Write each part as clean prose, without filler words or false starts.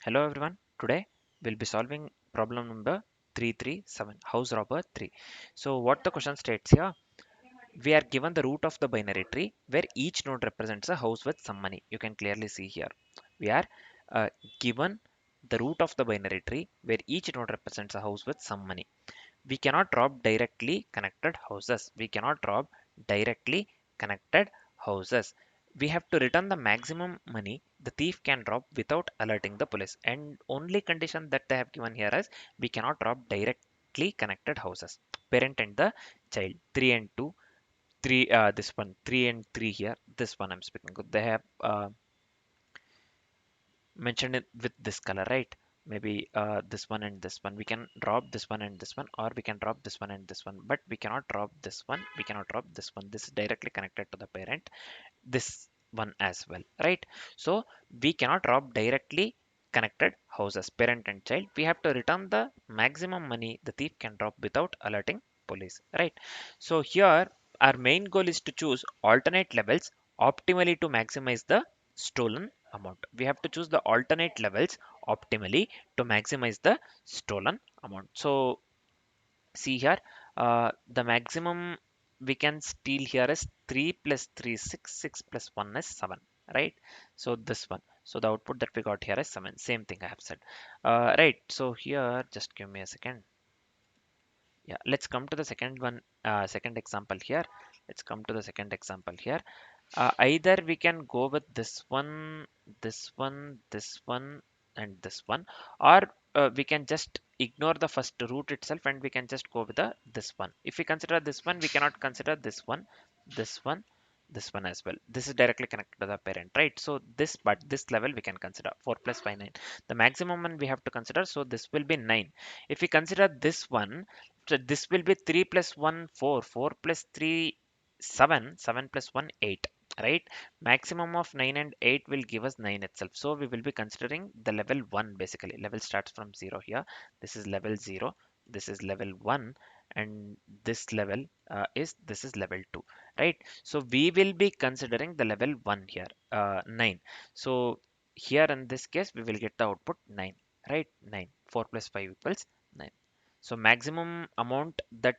Hello everyone. Today we'll be solving problem number 337, house robber 3. So what the question states here, we are given the root of the binary tree where each node represents a house with some money. You can clearly see here. We are given the root of the binary tree where each node represents a house with some money. We cannot rob directly connected houses. We cannot rob directly connected houses. We have to return the maximum money the thief can rob without alerting the police. And only condition that they have given here is we cannot rob directly connected houses. Parent and the child, 3 and 2, 3, this one, 3 and 3 here. This one I'm speaking of. They have mentioned it with this color, right? Maybe this one and this one. We can drop this one and this one, or we can drop this one and this one, but we cannot drop this one. We cannot drop this one. This is directly connected to the parent. This one as well, right? So we cannot drop directly connected houses, parent and child. We have to return the maximum money the thief can drop without alerting police, right? So here our main goal is to choose alternate levels optimally to maximize the stolen amount. We have to choose the alternate levels optimally to maximize the stolen amount. So see here, the maximum we can steal here is 3 plus 3 6, 6 plus 1 is 7, right? So this one, so the output that we got here is 7. Same thing I have said, right? So here, just give me a second. Yeah, let's come to the second one, second example here. Let's come to the second example here. Either we can go with this one, this one, this one, and this one, or we can just ignore the first root itself and we can just go with the this one. If we consider this one, we cannot consider this one, this one, this one as well. This is directly connected to the parent, right? So this, but this level we can consider 4 plus 5 9. The maximum one we have to consider, so this will be 9. If we consider this one, so this will be 3 plus 1 4, 4 plus 3 7, 7 plus 1 8, right? Maximum of 9 and 8 will give us 9 itself, so we will be considering the level 1. Basically level starts from 0 here. This is level 0, this is level 1, and this level this is level 2, right? So we will be considering the level 1 here, 9. So here in this case we will get the output 9, right? 9, 4 plus 5 equals 9. So maximum amount that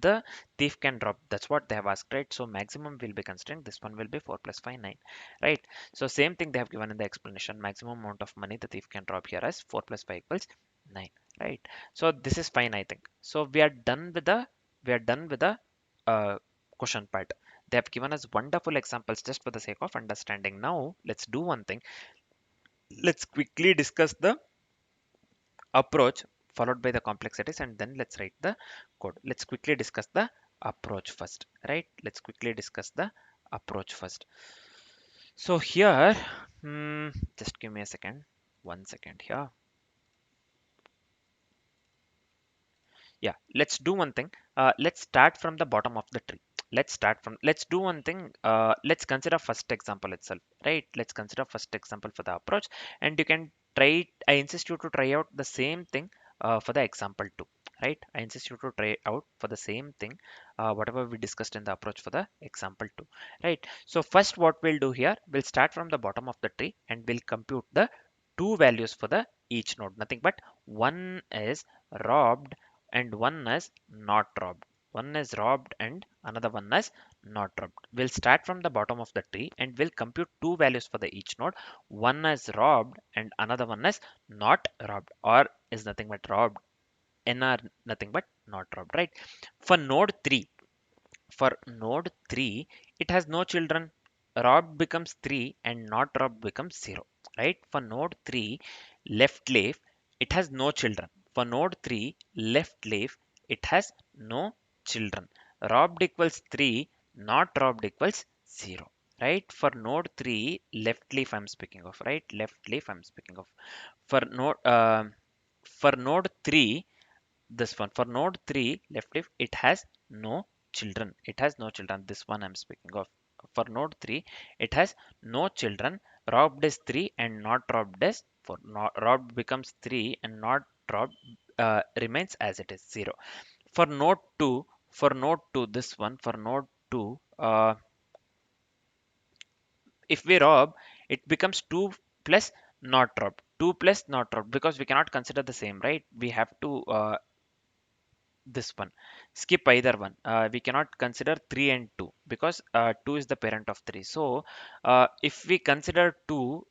the thief can drop, that's what they have asked, right? So maximum will be considering this one will be 4 plus 5 9, right? So same thing they have given in the explanation, maximum amount of money the thief can drop here as 4 plus 5 equals 9, right? So this is fine, I think. So we are done with the, we are done with the question part. They have given us wonderful examples just for the sake of understanding. Now let's do one thing. Let's quickly discuss the approach followed by the complexities, and then let's write the code. Let's quickly discuss the approach first, right? Let's quickly discuss the approach first. So here, just give me a second, 1 second here. Yeah, let's do one thing. Let's start from the bottom of the tree. Let's do one thing. Let's consider first example itself, right? Let's consider first example for the approach, and you can try, I insist you to try out the same thing for the example 2, right? I insist you to try out for the same thing, whatever we discussed in the approach for the example 2, right? So first what we'll do here, we'll start from the bottom of the tree and we'll compute the two values for the each node. Nothing but one is robbed and one is not robbed. One is robbed and another one is not robbed. We'll start from the bottom of the tree and we'll compute two values for the each node. One is robbed and another one is not robbed, or is nothing but robbed. N are nothing but not robbed, right? For node 3, for node 3, it has no children. Robbed becomes 3 and not robbed becomes 0, right? For node 3, left leaf, it has no children. For node 3, left leaf, it has no children. Robbed equals 3, not robbed equals 0, right? For node 3, left leaf I'm speaking of, right? Left leaf I'm speaking of. For node 3, this one, for node 3 left leaf, it has no children. It has no children. This one I'm speaking of. For node 3, it has no children. Robbed is 3 and not robbed is 4. Not, robbed becomes 3 and not robbed remains as it is 0. For node 2, for node 2, this one, for node 2, if we rob, it becomes 2 plus not robbed. 2 plus not dropped, because we cannot consider the same, right? We have to this one, skip either one. We cannot consider 3 and 2 because 2 is the parent of 3. So if we consider 2,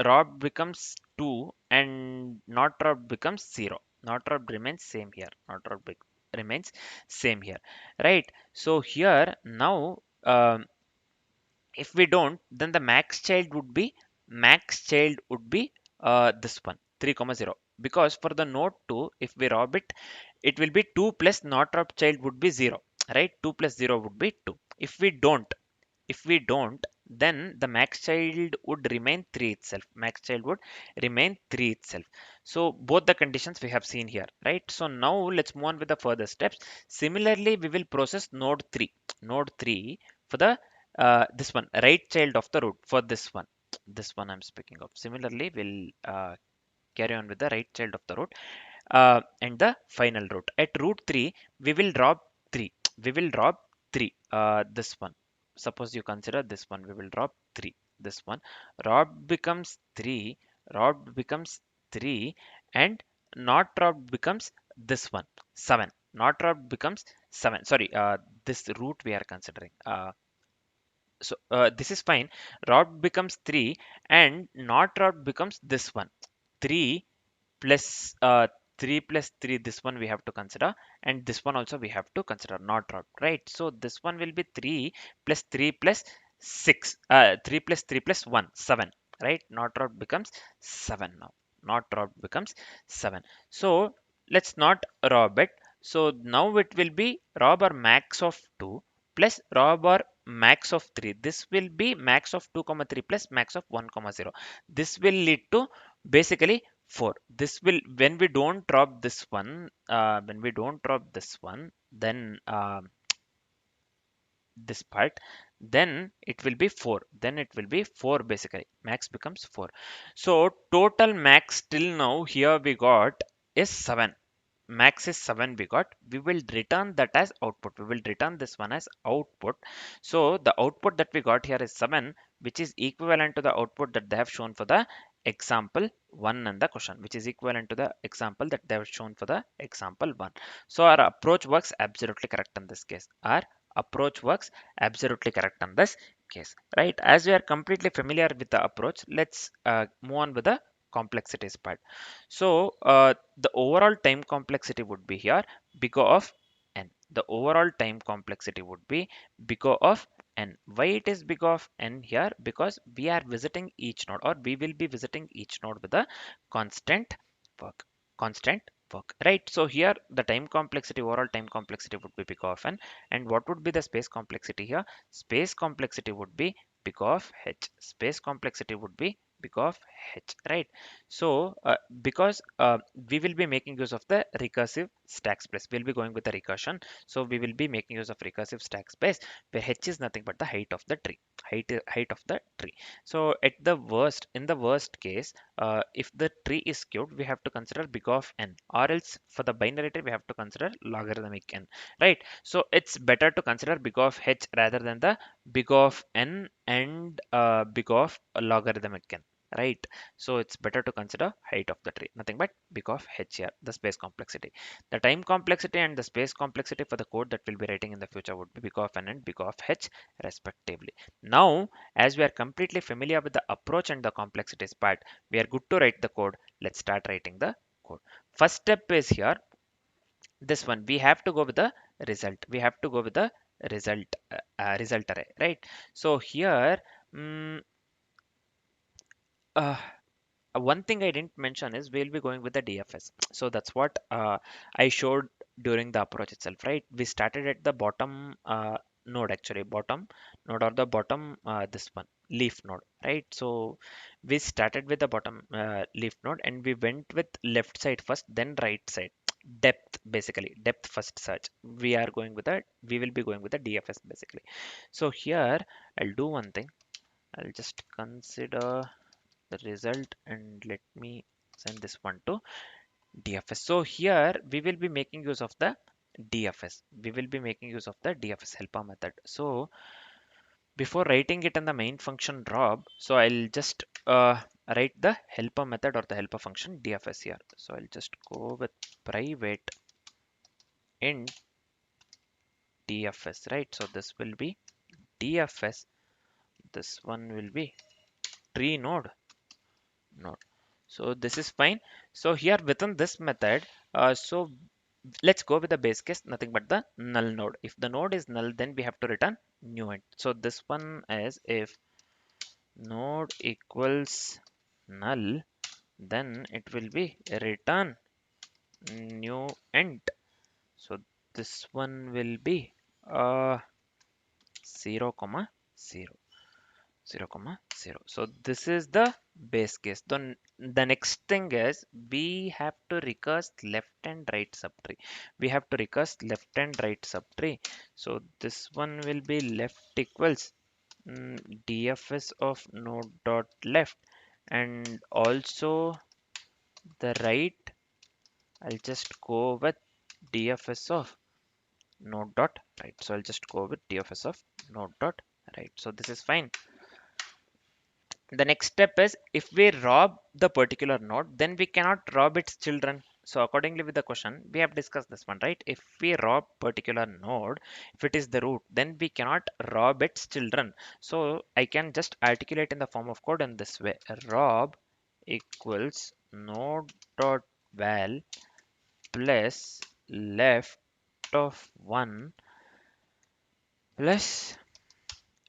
robbed becomes 2 and not robbed becomes 0. Not robbed remains same here. Not robbed remains same here, right? So here now, if we don't, then the max child would be this one, 3 comma 0, because for the node 2, if we rob it, it will be 2 plus not robbed child would be 0, right? 2 plus 0 would be 2. If we don't, then the max child would remain 3 itself. Max child would remain 3 itself. So both the conditions we have seen here, right? So now let's move on with the further steps. Similarly, we will process node 3. Node 3 for the this one, right child of the root, for this one I'm speaking of. Similarly, we'll carry on with the right child of the root and the final root. At root 3, we will drop 3. We will drop 3. This one. Suppose you consider this one, we will drop 3. This one. Robbed becomes 3. Robbed becomes 3. And not robbed becomes this one, 7. Not robbed becomes 7. Sorry, this root we are considering. So this is fine. Robbed becomes 3 and not robbed becomes this one, 3 plus 3 plus 3. This one we have to consider, and this one also we have to consider, not dropped, right? So this one will be 3 plus 3 plus 6, 3 plus 3 plus 1, 7, right? Not dropped becomes 7 now. Not dropped becomes 7. So let's not rob it. So now it will be rob or max of 2 plus rob or max of 3. This will be max of 2 comma 3 plus max of 1 comma 0. This will lead to basically 4. This will, when we don't drop this one, then this part, then it will be 4. Then it will be 4 basically. Max becomes 4. So total max till now here we got is 7. Max is 7 we got. We will return that as output. We will return this one as output. So the output that we got here is 7, which is equivalent to the output that they have shown for the example 1 and the question, which is equivalent to the example that they have shown for the example 1. So our approach works absolutely correct in this case. Our approach works absolutely correct in this case, right? As we are completely familiar with the approach, let's move on with the complexities part. So the overall time complexity would be here big O of n. The overall time complexity would be big O of n. Why it is big O of n here? Because we are visiting each node, or we will be visiting each node with a constant work. Constant work, right? So here the time complexity, overall time complexity would be big O of n. And what would be the space complexity here? Space complexity would be big O of h. Space complexity would be big O of h, right? So because we will be making use of the recursive stack space, we'll be going with the recursion. So we will be making use of recursive stack space, where h is nothing but the height of the tree. Height of the tree. So at the worst, in the worst case, if the tree is skewed, we have to consider big of n, or else for the binary tree we have to consider logarithmic n, right? So it's better to consider big of h rather than the big of n and big of logarithmic n, right? So it's better to consider height of the tree, nothing but big of h here, the space complexity. The time complexity and the space complexity for the code that we'll be writing in the future would be big of n and big of h respectively. Now, as we are completely familiar with the approach and the complexities part, we are good to write the code. Let's start writing the code. First step is here, this one. We have to go with the result. We have to go with the result array, right? So here, mm, uh, one thing I didn't mention is we'll be going with the DFS. So that's what I showed during the approach itself, right? We started at the bottom node, actually bottom node, or the bottom this one, leaf node, right? So we started with the bottom leaf node, and we went with left side first, then right side. Depth, basically depth first search. We will be going with the DFS basically. So here I'll do one thing. I'll just consider the result, and let me send this one to DFS. So here we will be making use of the DFS. We will be making use of the DFS helper method. So before writing it in the main function drop, so I'll just write the helper method or the helper function dfs here. So I'll just go with private int dfs, right? So this will be dfs, this one will be tree node. So this is fine. So here within this method, so let's go with the base case, nothing but the null node. If the node is null, then we have to return new int. So this one is if node equals null, then it will be return new int. So this one will be uh 0 comma 0. 0 comma 0. So this is the base case. Then the next thing is we have to recurse left and right subtree. We have to recurse left and right subtree. So this one will be left equals dfs of node dot left, and also the right, I'll just go with dfs of node dot right. So I'll just go with dfs of node dot right. So this is fine. The next step is if we rob the particular node, then we cannot rob its children. So accordingly with the question, we have discussed this one, right? If we rob particular node, if it is the root, then we cannot rob its children. So I can just articulate in the form of code in this way: rob equals node dot val plus left of 1 plus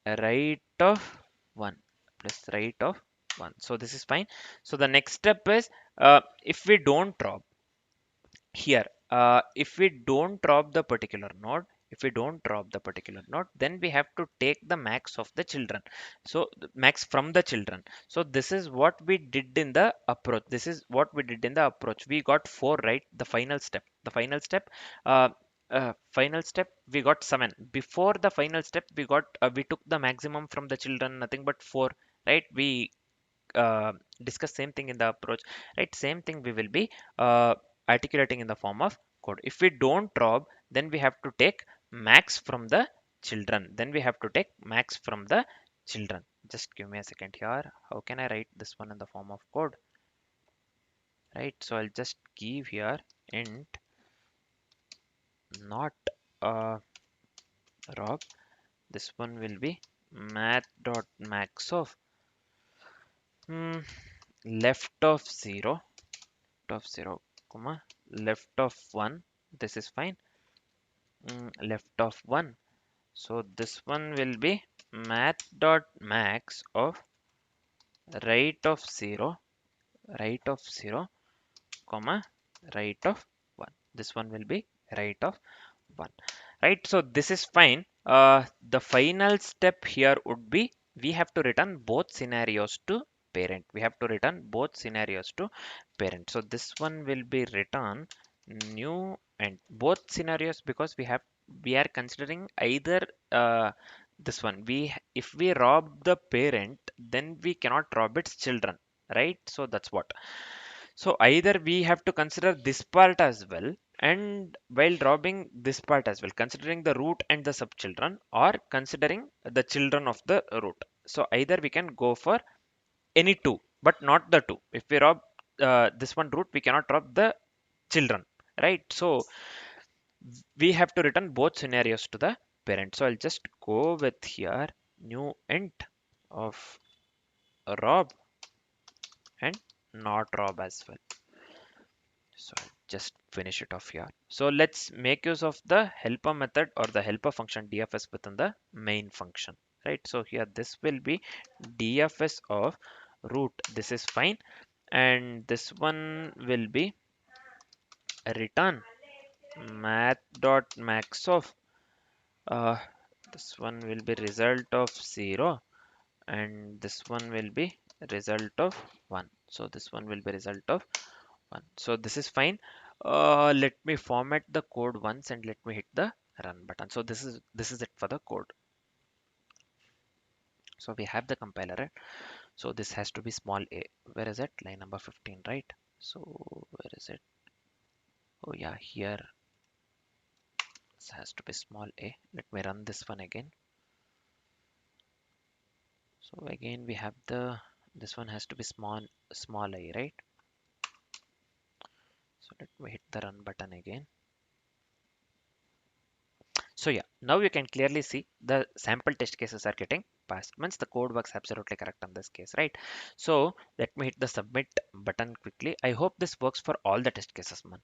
right of 1 plus right of 1. So this is fine. So the next step is if we don't drop here, if we don't drop the particular node, if we don't drop the particular node, then we have to take the max of the children. So the max from the children. So this is what we did in the approach. This is what we did in the approach. We got 4, right? The final step. The uh, final step, we got 7. Before the final step, we took the maximum from the children, nothing but 4, right? We uh, discuss same thing in the approach, right? Same thing we will be uh, articulating in the form of code. If we don't drop, then we have to take max from the children. Then we have to take max from the children. Just give me a second here. How can I write this one in the form of code, right? So I'll just give here int not uh, rob. This one will be math dot max of hmm, left of 0 of 0 comma left of 1. This is fine. Left of 1. So this one will be math dot max of right of 0, right of 0 comma right of 1. This one will be right of 1, right? So this is fine. The final step here would be we have to return both scenarios to parent. We have to return both scenarios to parent. So this one will be return new and both scenarios, because we are considering either this one. If we rob the parent, then we cannot rob its children, right? So that's what. So either we have to consider this part as well, and while dropping this part as well, considering the root and the subchildren, or considering the children of the root. So either we can go for any two, but not the two. If we rob this one root, we cannot rob the children, right? So we have to return both scenarios to the parent. So I'll just go with here new int of rob and not rob as well. So I'll just finish it off here. So let's make use of the helper method or the helper function dfs within the main function, right? So here this will be dfs of root. This is fine. And this one will be return math dot max of uh, this one will be result of 0, and this one will be result of 1. So this one will be result of 1. So this is fine. Let me format the code once and let me hit the run button. So this is it for the code. So we have the compiler, right? So this has to be small a. Where is it? Line number 15, right? So where is it? Oh yeah, here this has to be small a. Let me run this one again. So again, we have this one has to be small I, right? So let me hit the run button again. So yeah, now you can clearly see the sample test cases are getting passed. Means the code works absolutely correct on this case, right? So let me hit the submit button quickly. I hope this works for all the test cases, man.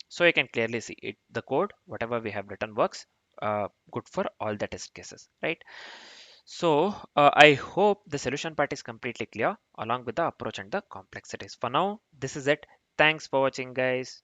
So you can clearly see it. The code, whatever we have written, works good for all the test cases, right? So I hope the solution part is completely clear along with the approach and the complexities. For now, this is it. Thanks for watching, guys.